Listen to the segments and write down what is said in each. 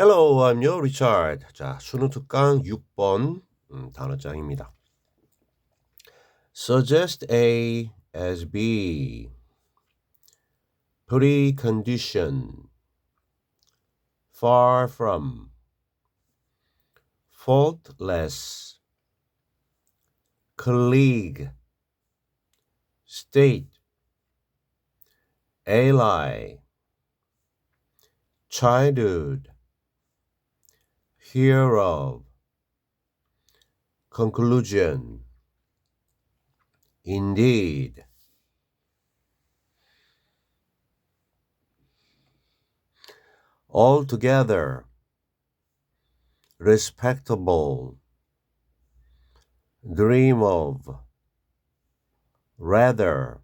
Hello, I'm your Richard. 자, 수능 특강 6번 단어장입니다. Suggest A as B. Precondition. Far from. Faultless. Colleague. State. Ally. Childhood. Hear of. Conclusion. Indeed. Altogether. Respectable. Dream of. Rather.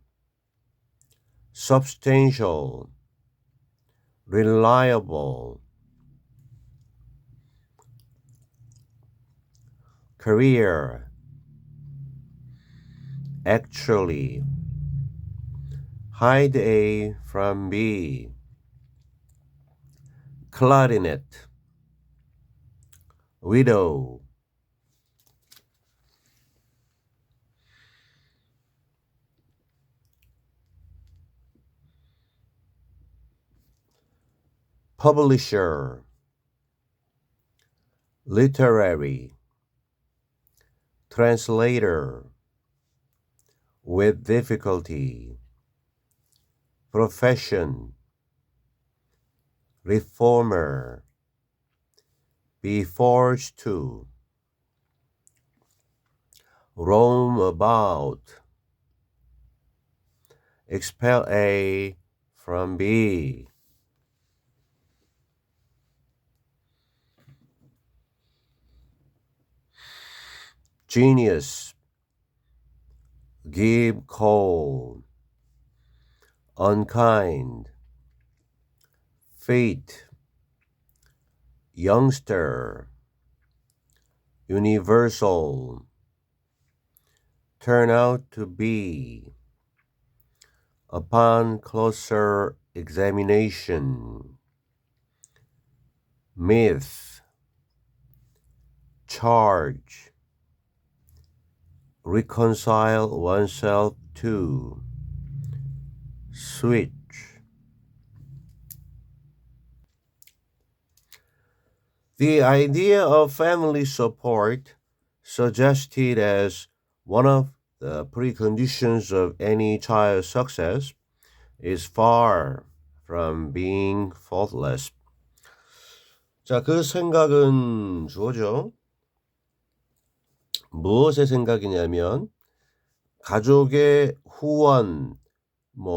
Substantial. Reliable. Career. Actually. Hide A from B. Clarinet. Widow. Publisher. Literary. Translator. With difficulty. Profession. Reformer. Be forced to. Roam about. Expel A from B. Genius. Give cold. Unkind. Fate. Youngster. Universal. Turn out to be. Upon closer examination. Myth. Charge. Reconcile oneself to. Switch. The idea of family support, suggested as one of the preconditions of any child's success, is far from being faultless. 자, 그 생각은 주어죠. 무엇의 생각이냐면 가족의 후원,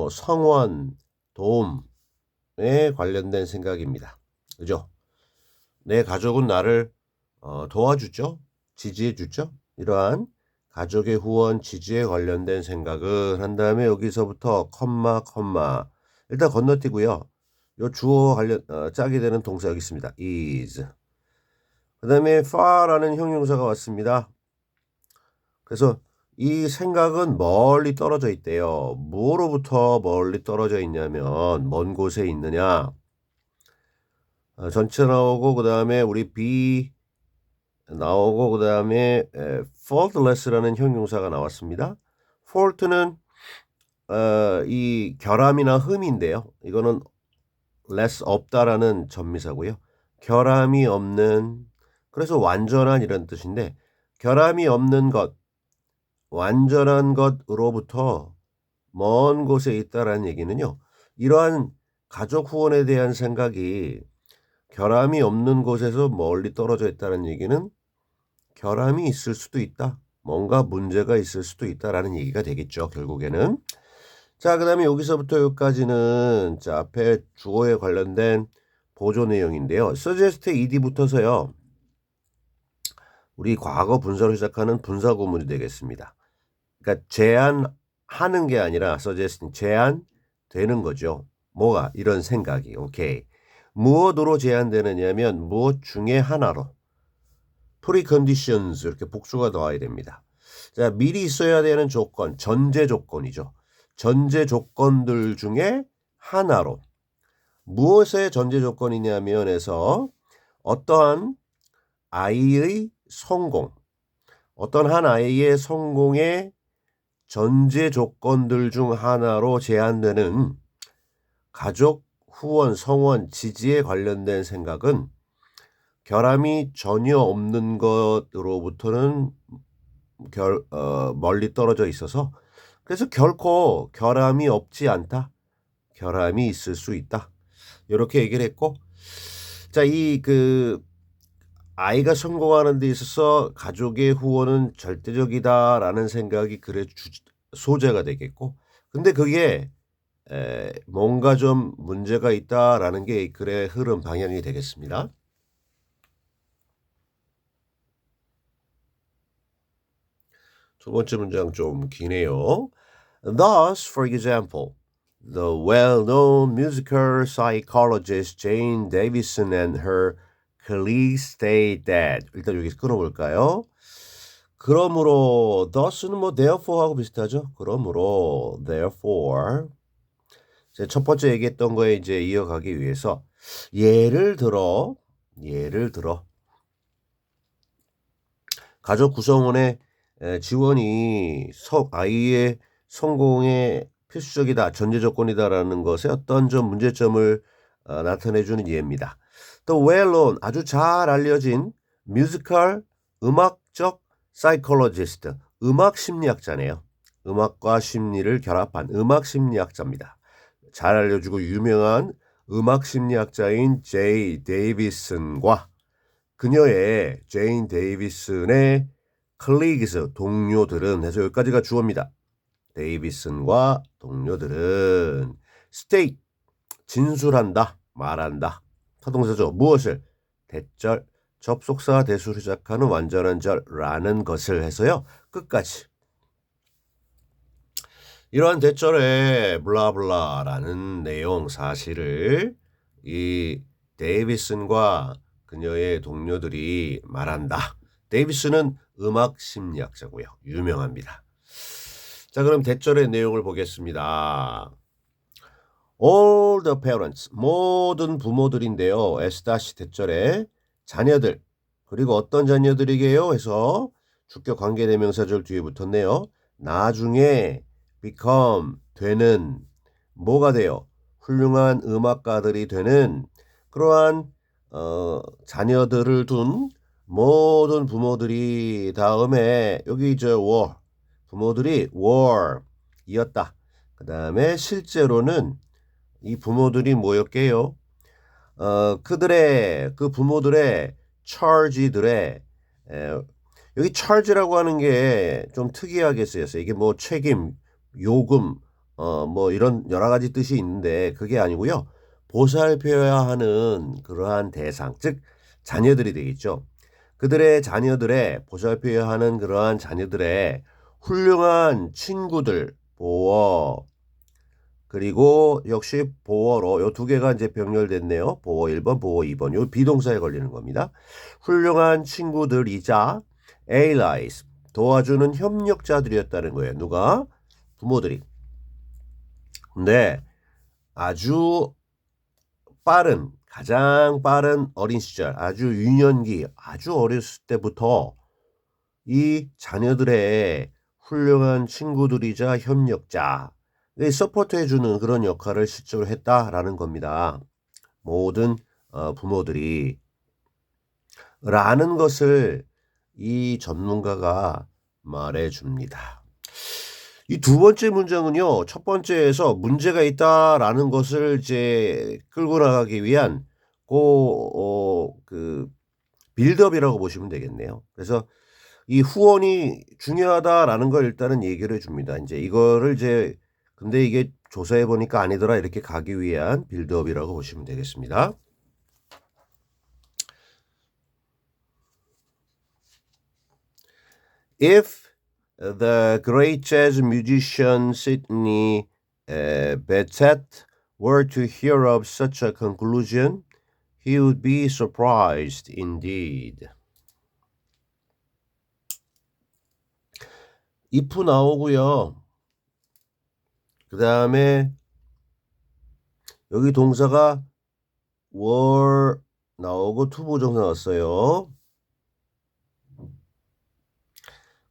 성원, 도움에 관련된 생각입니다. 그죠? 내 가족은 나를 도와주죠. 지지해주죠. 이러한 가족의 후원, 지지에 관련된 생각을 한 다음에 여기서부터 컴마 일단 건너뛰고요. 요 주어 관련 짝이 되는 동사 여기 있습니다. is. 그 다음에 far라는 형용사가 왔습니다. 그래서 이 생각은 멀리 떨어져 있대요. 뭐로부터 멀리 떨어져 있냐면 먼 곳에 있느냐. 전체 나오고 그 다음에 우리 be 나오고 그 다음에 faultless라는 형용사가 나왔습니다. fault는 이 결함이나 흠인데요. 이거는 less 없다라는 전미사고요. 결함이 없는, 그래서 완전한 이런 뜻인데 결함이 없는 것, 완전한 것으로부터 먼 곳에 있다라는 얘기는요. 이러한 가족 후원에 대한 생각이 결함이 없는 곳에서 멀리 떨어져 있다는 얘기는 결함이 있을 수도 있다. 뭔가 문제가 있을 수도 있다라는 얘기가 되겠죠. 결국에는. 자, 그 다음에 여기서부터 여기까지는 자, 앞에 주어에 관련된 보조 내용인데요. suggest ed 붙어서요. 우리 과거 분사로 시작하는 분사 구문이 되겠습니다. 그러니까 제안하는 게 아니라 suggesting 제안되는 거죠. 뭐가? 이런 생각이. 오케이. 무엇으로 제한되느냐면 무엇 중에 하나로. preconditions 이렇게 복수가 나와야 됩니다. 자, 미리 있어야 되는 조건, 전제 조건이죠. 전제 조건들 중에 하나로. 무엇의 전제 조건이냐면에서 어떠한 아이의 성공, 어떤 한 아이의 성공의 전제 조건들 중 하나로 제한되는 가족, 후원, 성원, 지지에 관련된 생각은 결함이 전혀 없는 것으로부터는 멀리 떨어져 있어서 그래서 결코 결함이 없지 않다. 결함이 있을 수 있다. 이렇게 얘기를 했고 자, 아이가 성공하는 데 있어서 가족의 후원은 절대적이다라는 생각이 글의 소재가 되겠고 근데 그게 뭔가 좀 문제가 있다라는 게 이 글의 흐름 방향이 되겠습니다. 두 번째 문장 좀 기네요. Thus, for example, the well-known musical psychologist Jane Davidson and her colleagues stay that. 일단 여기서 끊어볼까요? 그러므로 thus는 뭐 therefore하고 비슷하죠. 그러므로 therefore 첫 번째 얘기했던 거에 이제 이어가기 위해서 예를 들어 가족 구성원의 지원이 아이의 성공에 필수적이다, 전제 조건이다라는 것에 어떤 좀 문제점을 나타내주는 예입니다. 또 well-known 아주 잘 알려진 뮤지컬 음악적 사이콜로지스트 음악 심리학자네요. 음악과 심리를 결합한 음악 심리학자입니다. 잘 알려주고 유명한 음악 심리학자인 제이 데이비슨과 그녀의 제인 데이비슨의 colleagues 동료들은 해서 여기까지가 주어입니다. 데이비슨과 동료들은 state 진술한다 말한다 타동사죠. 무엇을 대절 접속사 대수로 시작하는 완전한 절라는 것을 해서요. 끝까지 이러한 대절에 블라블라라는 내용 사실을 이 데이비슨과 그녀의 동료들이 말한다. 데이비슨은 음악 심리학자고요. 유명합니다. 자, 그럼 대절의 내용을 보겠습니다. All the parents, 모든 부모들인데요. S- 대절에 자녀들, 그리고 어떤 자녀들이게요? 해서 주격 관계대명사절 뒤에 붙었네요. 나중에 become, 되는, 뭐가 돼요? 훌륭한 음악가들이 되는 그러한 자녀들을 둔 모든 부모들이 다음에 여기 were 부모들이 were 이었다. 그 다음에 실제로는 이 부모들이 뭐였게요? 그 부모들의 charge들의 여기 charge라고 하는 게 좀 특이하게 쓰였어요. 이게 뭐 책임, 요금, 뭐 이런 여러 가지 뜻이 있는데 그게 아니고요. 보살펴야 하는 그러한 대상, 즉 자녀들이 되겠죠. 그들의 자녀들의 보살펴야 하는 그러한 자녀들의 훌륭한 친구들, 보어, 그리고 역시 보어로 요 두 개가 이제 병렬됐네요. 보어 1번, 보어 2번. 요 비동사에 걸리는 겁니다. 훌륭한 친구들이자 allies, 도와주는 협력자들이었다는 거예요. 누가? 부모들이. 근데 아주 가장 빠른 어린 시절, 아주 유년기, 아주 어렸을 때부터 이 자녀들의 훌륭한 친구들이자 협력자, 서포트해주는 그런 역할을 실제로 했다라는 겁니다. 모든 부모들이 라는 것을 이 전문가가 말해줍니다. 이 두 번째 문장은요, 첫 번째에서 문제가 있다라는 것을 이제 끌고 나가기 위한 빌드업이라고 보시면 되겠네요. 그래서 이 후원이 중요하다라는 걸 일단은 얘기를 해줍니다. 이제 이거를 근데 이게 조사해 보니까 아니더라 이렇게 가기 위한 빌드업이라고 보시면 되겠습니다. If the great jazz musician Sidney Bechet were to hear of such a conclusion, he would be surprised indeed. if 나오고요. 그 다음에 여기 동사가 were 나오고 투부정사 나왔어요.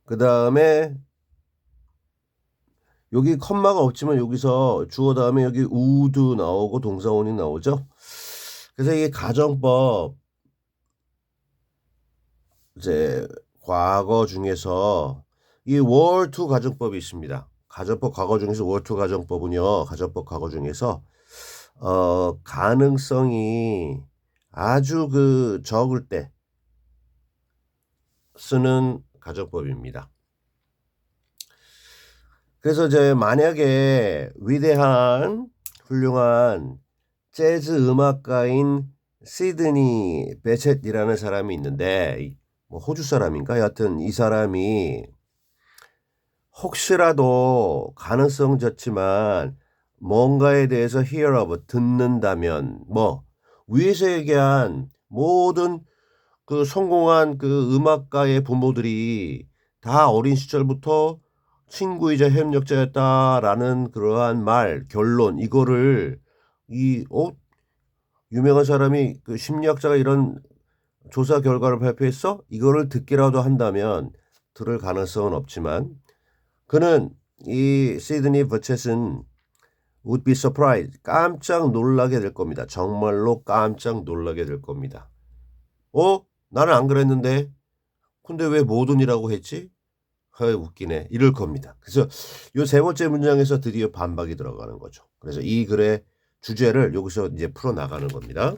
그 다음에 여기 컴마가 없지만 여기서 주어 다음에 여기 would 나오고 동사원이 나오죠. 그래서 이게 가정법 이제 과거 중에서 이 were to 가정법이 있습니다. 가정법 과거 중에서 were to 가정법은요. 가정법 과거 중에서 가능성이 아주 그 적을 때 쓰는 가정법입니다. 그래서 이제 만약에 위대한 훌륭한 재즈 음악가인 시드니 베쳇이라는 사람이 있는데 뭐 호주 사람인가? 여하튼 이 사람이 혹시라도 가능성 좋지만 뭔가에 대해서 hear of 듣는다면 뭐 위에서 얘기한 모든 그 성공한 그 음악가의 부모들이 다 어린 시절부터 친구이자 협력자였다라는 그러한 말 결론 이거를 유명한 사람이 그 심리학자가 이런 조사 결과를 발표했어? 이거를 듣기라도 한다면 들을 가능성은 없지만 그는 이 시드니 버쳇은 would be surprised 깜짝 놀라게 될 겁니다. 정말로 깜짝 놀라게 될 겁니다. 나는 안 그랬는데 근데 왜 모든이라고 했지? 웃기네 이럴 겁니다. 그래서 요 세 번째 문장에서 드디어 반박이 들어가는 거죠. 그래서 이 글의 주제를 여기서 이제 풀어 나가는 겁니다.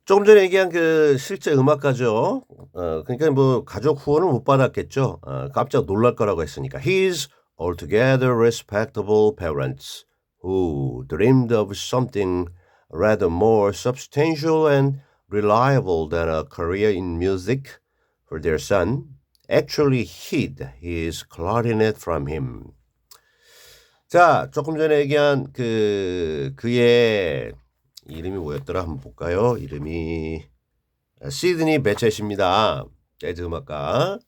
조금 전에 얘기한 그 실제 음악가죠. 그러니까 뭐 가족 후원을 못 받았겠죠. 깜짝 놀랄 거라고 했으니까. His altogether respectable parents who dreamed of something rather more substantial and reliable than a career in music for their son actually hid his clarinet from him. 자, 조금 전에 얘기한 그의 이름이 뭐였더라? 한번 볼까요? 이름이 시드니 베쳇입니다. 재즈 음악가.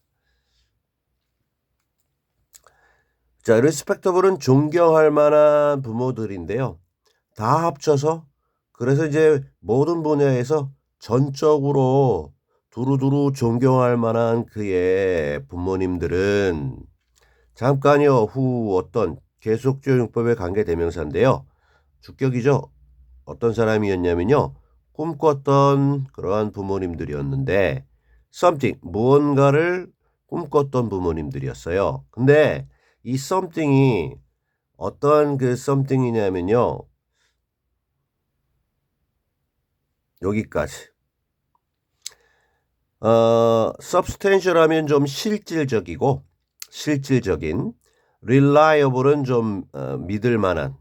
자, 리스펙터블은 존경할 만한 부모들인데요. 다 합쳐서 그래서 이제 모든 분야에서 전적으로 두루두루 존경할 만한 그의 부모님들은 잠깐요 후 어떤 계속적 용법의 관계대명사인데요. 주격이죠. 어떤 사람이었냐면요. 꿈꿨던 그러한 부모님들이었는데 something 무언가를 꿈꿨던 부모님들이었어요. 근데 이 something이 어떤 그 something이냐면요. 여기까지. substantial 하면 좀 실질적이고 실질적인 reliable은 좀 믿을 만한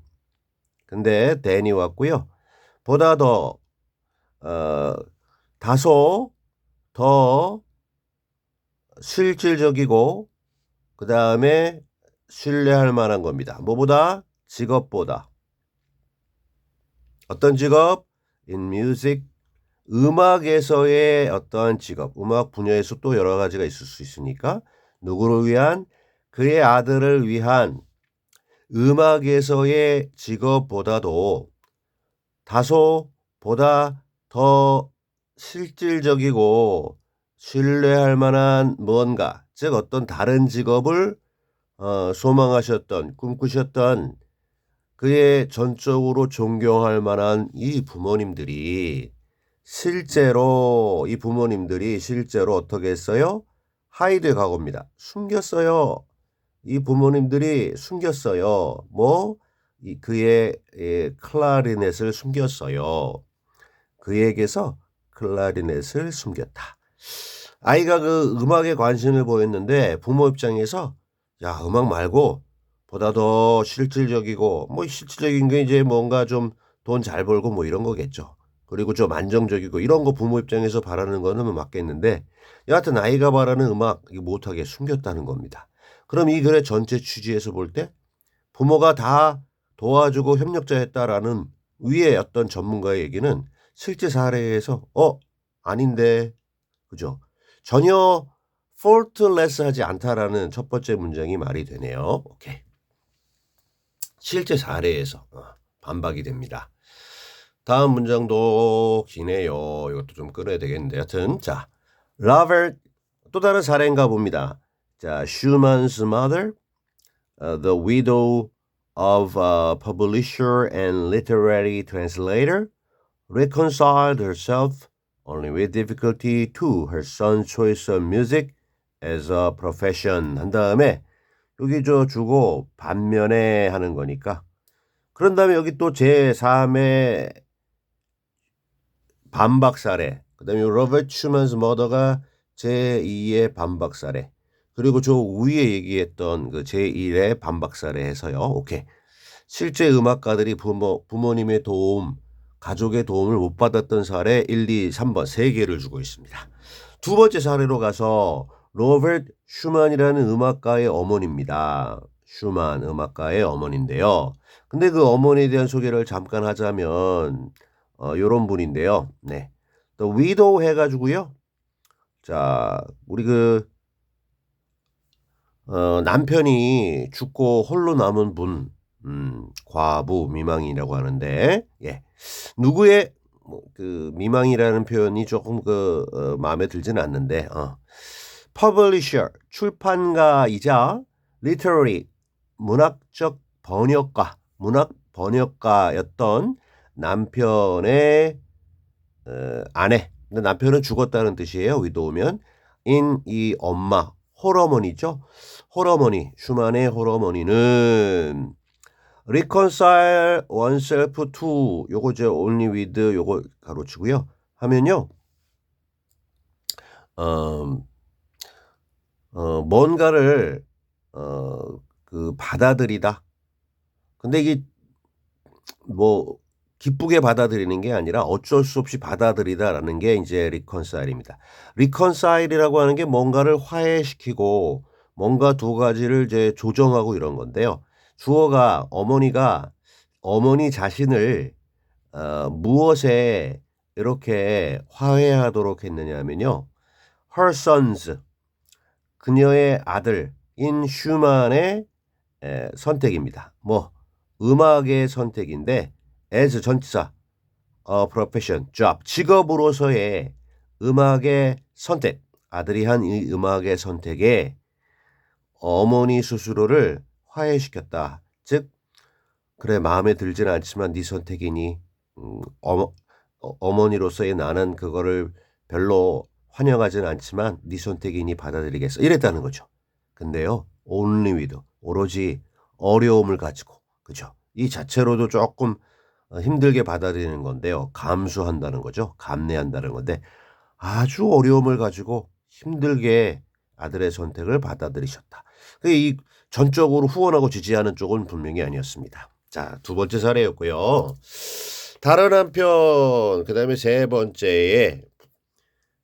근데 than이 왔고요. 보다 더 다소 더 실질적이고 그 다음에 신뢰할 만한 겁니다. 뭐보다? 직업보다. 어떤 직업? In music. 음악에서의 어떠한 직업. 음악 분야에서 또 여러 가지가 있을 수 있으니까 누구를 위한? 그의 아들을 위한 음악에서의 직업보다도 다소 보다 더 실질적이고 신뢰할 만한 무언가, 즉 어떤 다른 직업을 소망하셨던 꿈꾸셨던 그의 전적으로 존경할 만한 이 부모님들이 실제로 어떻게 했어요? 하이드에 가고입니다. 숨겼어요. 이 부모님들이 숨겼어요. 그의 클라리넷을 숨겼어요. 그에게서 클라리넷을 숨겼다. 아이가 그 음악에 관심을 보였는데 부모 입장에서 야 음악 말고 보다 더 실질적이고 실질적인 게 이제 뭔가 좀 돈 잘 벌고 뭐 이런 거겠죠. 그리고 좀 안정적이고 이런 거 부모 입장에서 바라는 거는 맞겠는데 여하튼 아이가 바라는 음악 못하게 숨겼다는 겁니다. 그럼 이 글의 전체 취지에서 볼 때 부모가 다 도와주고 협력자였다라는 위의 어떤 전문가의 얘기는 실제 사례에서 아닌데 그죠? 전혀 faultless하지 않다라는 첫 번째 문장이 말이 되네요. 오케이. 실제 사례에서 반박이 됩니다. 다음 문장도 기네요. 이것도 좀 끌어야 되겠는데 여튼 자, Robert 또 다른 사례인가 봅니다. 자, Schumann's mother, the widow of a publisher and literary translator, reconciled herself only with difficulty to her son's choice of music as a profession. 한 다음에 여기 저 주고 반면에 하는 거니까 그런 다음에 여기 또 제3의 반박 사례, 그 다음에 로버트 슈먼스 머더가 제2의 반박 사례, 그리고 저 위에 얘기했던 그 제1의 반박 사례 해서요. 오케이. 실제 음악가들이 부모님의 도움, 가족의 도움을 못 받았던 사례 1, 2, 3번 3개를 주고 있습니다. 두 번째 사례로 가서 로버트 슈만이라는 음악가의 어머니입니다. 슈만 음악가의 어머니인데요. 근데 그 어머니에 대한 소개를 잠깐 하자면 요런 분인데요. 네. 또 widow 해가지고요. 자, 우리 남편이 죽고 홀로 남은 분, 과부, 미망이라고 하는데, 예. 누구의 그 미망이라는 표현이 조금 마음에 들지는 않는데, publisher, 출판가이자 literary, 문학 번역가였던 남편의 아내. 근데 남편은 죽었다는 뜻이에요. widow면 in 이 엄마, 홀어머니죠. 홀어머니, 슈만의 홀어머니는 reconcile oneself to 요거 저 only with 요거 가로치고요. 하면요. 뭔가를 받아들이다. 근데 이게 뭐 기쁘게 받아들이는 게 아니라 어쩔 수 없이 받아들이다라는 게 이제 reconcile입니다. reconcile이라고 하는 게 뭔가를 화해시키고 뭔가 두 가지를 이제 조정하고 이런 건데요. 주어가 어머니 자신을 무엇에 이렇게 화해하도록 했느냐면요. her sons, 그녀의 아들인 슈만의 선택입니다. 뭐 음악의 선택인데 as 전치사, profession, job, 직업으로서의 음악의 선택, 아들이 한 이 음악의 선택에 어머니 스스로를 화해시켰다. 즉 그래 마음에 들지는 않지만 네 선택이니 어머니로서의 나는 그거를 별로 환영하지는 않지만 네 선택이니 받아들이겠어. 이랬다는 거죠. 근데요. only with, 오로지 어려움을 가지고, 그죠? 이 자체로도 조금 힘들게 받아들이는 건데요. 감수한다는 거죠. 감내한다는 건데 아주 어려움을 가지고 힘들게 아들의 선택을 받아들이셨다. 이 전적으로 후원하고 지지하는 쪽은 분명히 아니었습니다. 자, 두 번째 사례였고요. 다른 한편 그다음에 세 번째에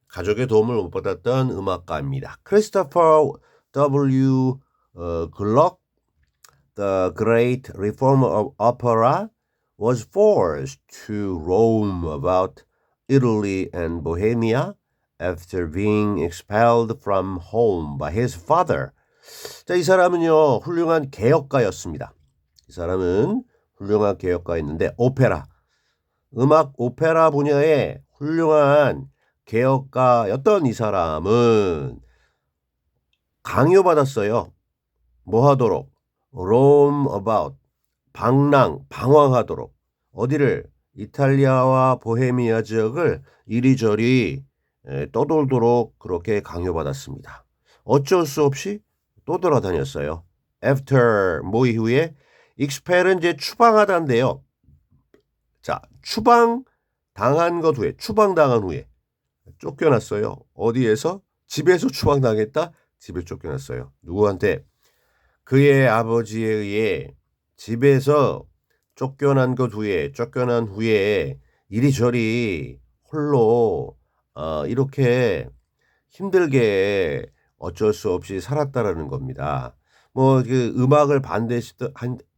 가족의 도움을 못 받았던 음악가입니다. 크리스토퍼 W. 글록, the great reformer of opera, was forced to roam about Italy and Bohemia after being expelled from home by his father. 자, 이 사람은요, 훌륭한 개혁가였습니다. 이 사람은 훌륭한 개혁가였는데 음악 오페라 분야의 훌륭한 개혁가였던 이 사람은 강요받았어요. 뭐 하도록? roam about, 방황하도록. 어디를? 이탈리아와 보헤미아 지역을 이리저리 떠돌도록 그렇게 강요받았습니다. 어쩔 수 없이 또 돌아다녔어요. after 뭐 이후에 expel은 이제 추방하다인데요. 자, 추방당한 후에 쫓겨났어요. 어디에서? 집에서 추방당했다? 집에 쫓겨났어요. 누구한테? 그의 아버지에 의해 집에서 쫓겨난 후에 이리저리 홀로 이렇게 힘들게 어쩔 수 없이 살았다라는 겁니다. 뭐 그 음악을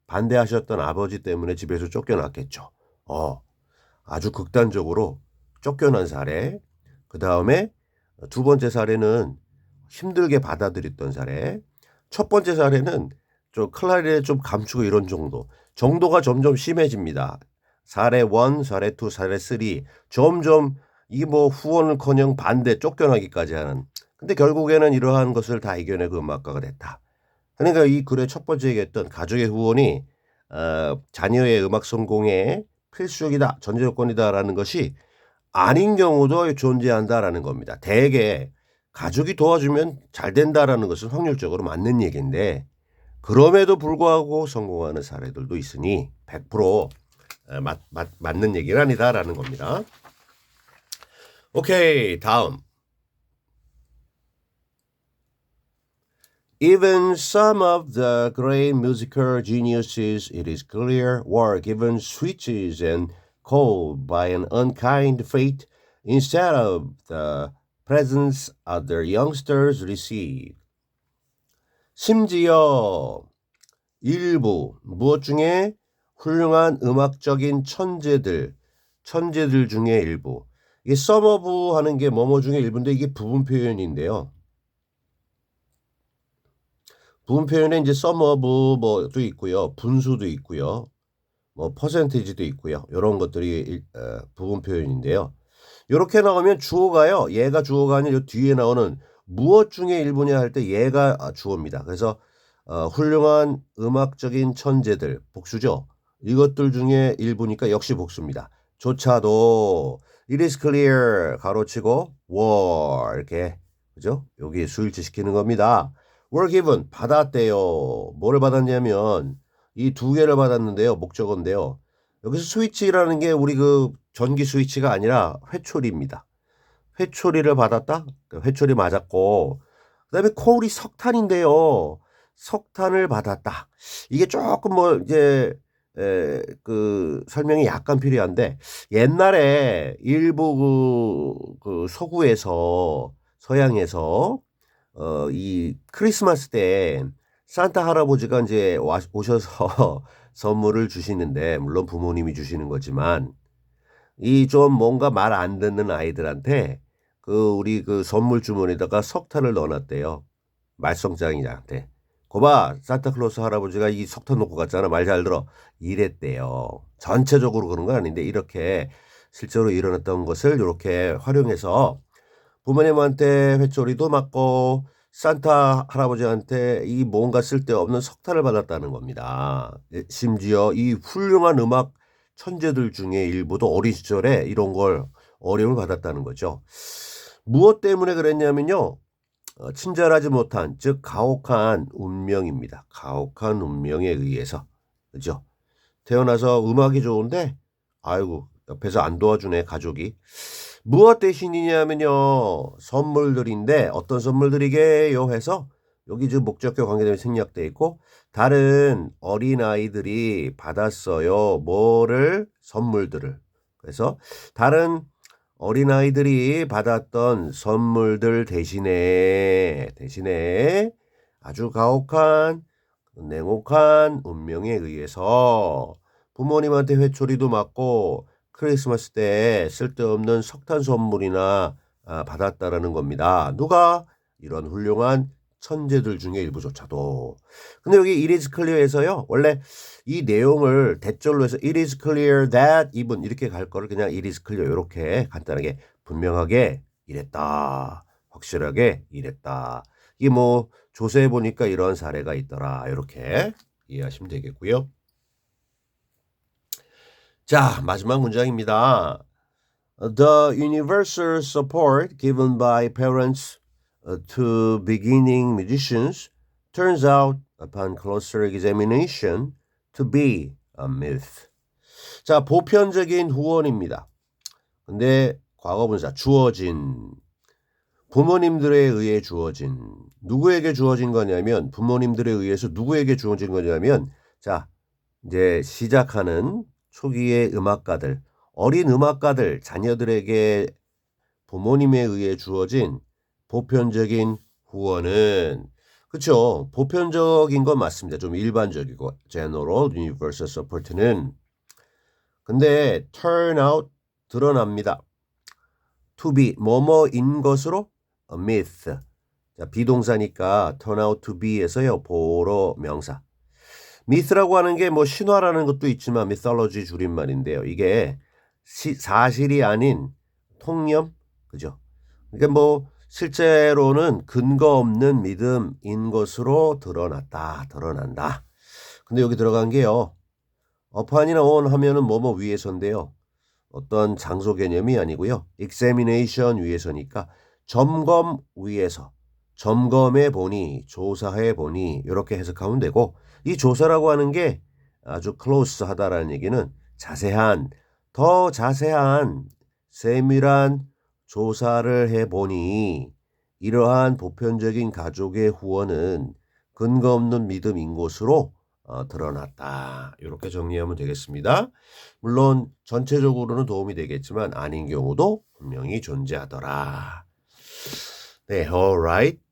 반대하셨던 아버지 때문에 집에서 쫓겨났겠죠. 아주 극단적으로 쫓겨난 사례. 그 다음에 두 번째 사례는 힘들게 받아들였던 사례. 첫 번째 사례는 저 클라리넷 좀 감추고 이런 정도. 정도가 점점 심해집니다. 사례 1, 사례 2, 사례 3 점점 이게 뭐 후원을커녕 반대 쫓겨나기까지 하는. 근데 결국에는 이러한 것을 다 이겨내고 음악가가 됐다. 그러니까 이 글의 첫 번째 얘기했던 가족의 후원이 자녀의 음악 성공에 필수적이다, 전제 조건이다라는 것이 아닌 경우도 존재한다라는 겁니다. 대개 가족이 도와주면 잘 된다라는 것은 확률적으로 맞는 얘기인데 그럼에도 불구하고 성공하는 사례들도 있으니 100% 맞는 얘기는 아니다라는 겁니다. 오케이, 다음. Even some of the great musical geniuses, it is clear, were given switches and called by an unkind fate instead of the presents other youngsters received. 심지어 일부 무엇 중에 훌륭한 음악적인 천재들 중에 일부. 이게 some of 하는 게 뭐뭐 중에 일부인데 이게 부분 표현인데요. 부분 표현에 이제 some of 뭐도 있고요. 분수도 있고요. 뭐 퍼센티지도 있고요. 이런 것들이 부분 표현인데요. 이렇게 나오면 주어가요. 얘가 주어가 아니라 뒤에 나오는 무엇 중에 일부냐 할 때 얘가 주어입니다. 그래서 훌륭한 음악적인 천재들 복수죠. 이것들 중에 일부니까 역시 복수입니다. 조차도 it is clear 가로치고 were 이렇게 그죠? 여기 수일치 시키는 겁니다. were given 받았대요. 뭐를 받았냐면 이 두 개를 받았는데요. 목적어인데요. 여기서 스위치라는 게 우리 그 전기 스위치가 아니라 회초리입니다. 회초리를 받았다? 회초리 맞았고 그다음에 콜이 석탄인데요. 석탄을 받았다. 이게 조금 뭐 이제 그 설명이 약간 필요한데 옛날에 일부 그 서구에서 서양에서 이 크리스마스 때 산타 할아버지가 이제 오셔서 선물을 주시는데 물론 부모님이 주시는 거지만 이 좀 뭔가 말 안 듣는 아이들한테 그 우리 그 선물 주머니에다가 석탄을 넣어놨대요. 말썽장이한테. 거봐 산타클로스 할아버지가 이 석탄 놓고 갔잖아. 말 잘 들어. 이랬대요. 전체적으로 그런 건 아닌데 이렇게 실제로 일어났던 것을 이렇게 활용해서 부모님한테 회초리도 맞고 산타 할아버지한테 이 뭔가 쓸데없는 석탄을 받았다는 겁니다. 심지어 이 훌륭한 음악 천재들 중에 일부도 어린 시절에 이런 걸 어려움을 받았다는 거죠. 무엇 때문에 그랬냐면요. 친절하지 못한 즉 가혹한 운명입니다. 가혹한 운명에 의해서 그죠? 태어나서 음악이 좋은데 아이고 옆에서 안 도와주네 가족이. 무엇 대신이냐면요. 선물들인데 어떤 선물들이게요 해서 여기 지금 목적격 관계대명사 생략돼 있고 다른 어린아이들이 받았어요. 뭐를? 선물들을. 그래서 다른 어린아이들이 받았던 선물들 대신에 아주 가혹한 냉혹한 운명에 의해서 부모님한테 회초리도 맞고 크리스마스 때 쓸데없는 석탄 선물이나 받았다라는 겁니다. 누가? 이런 훌륭한 천재들 중에 일부조차도. 근데 여기 it is clear에서요. 원래 이 내용을 대절로 해서 it is clear that even 이렇게 갈 거를 그냥 it is clear 이렇게 간단하게 분명하게 이랬다. 확실하게 이랬다. 이게 뭐 조사해 보니까 이런 사례가 있더라. 이렇게 이해하시면 되겠고요. 자, 마지막 문장입니다. The universal support given by parents to beginning musicians turns out upon closer examination to be a myth. 자, 보편적인 후원입니다. 근데 과거분사 주어진 부모님들에 의해 주어진 누구에게 주어진 거냐면 부모님들에 의해서 누구에게 주어진 거냐면 자, 이제 시작하는 초기의 음악가들, 어린 음악가들, 자녀들에게 부모님에 의해 주어진 보편적인 후원은 그렇죠. 보편적인 건 맞습니다. 좀 일반적이고 general universal support는 근데 turn out 드러납니다. to be 뭐뭐인 것으로 a myth. 자, 비동사니까 turn out to be에서요. 보로 명사. myth라고 하는 게 뭐 신화라는 것도 있지만 mythology 줄임말인데요. 이게 사실이 아닌 통념, 그죠? 그러니까 뭐 실제로는 근거 없는 믿음인 것으로 드러난다. 근데 여기 들어간 게요. upon이나 on 하면은 뭐뭐 위에서인데요. 어떤 장소 개념이 아니고요. examination 위에서니까 점검 위에서 점검해 보니 조사해 보니 이렇게 해석하면 되고 이 조사라고 하는 게 아주 close하다라는 얘기는 자세한 더 자세한 세밀한 조사를 해 보니 이러한 보편적인 가족의 후원은 근거 없는 믿음인 것으로 드러났다. 이렇게 정리하면 되겠습니다. 물론 전체적으로는 도움이 되겠지만 아닌 경우도 분명히 존재하더라. 네, alright.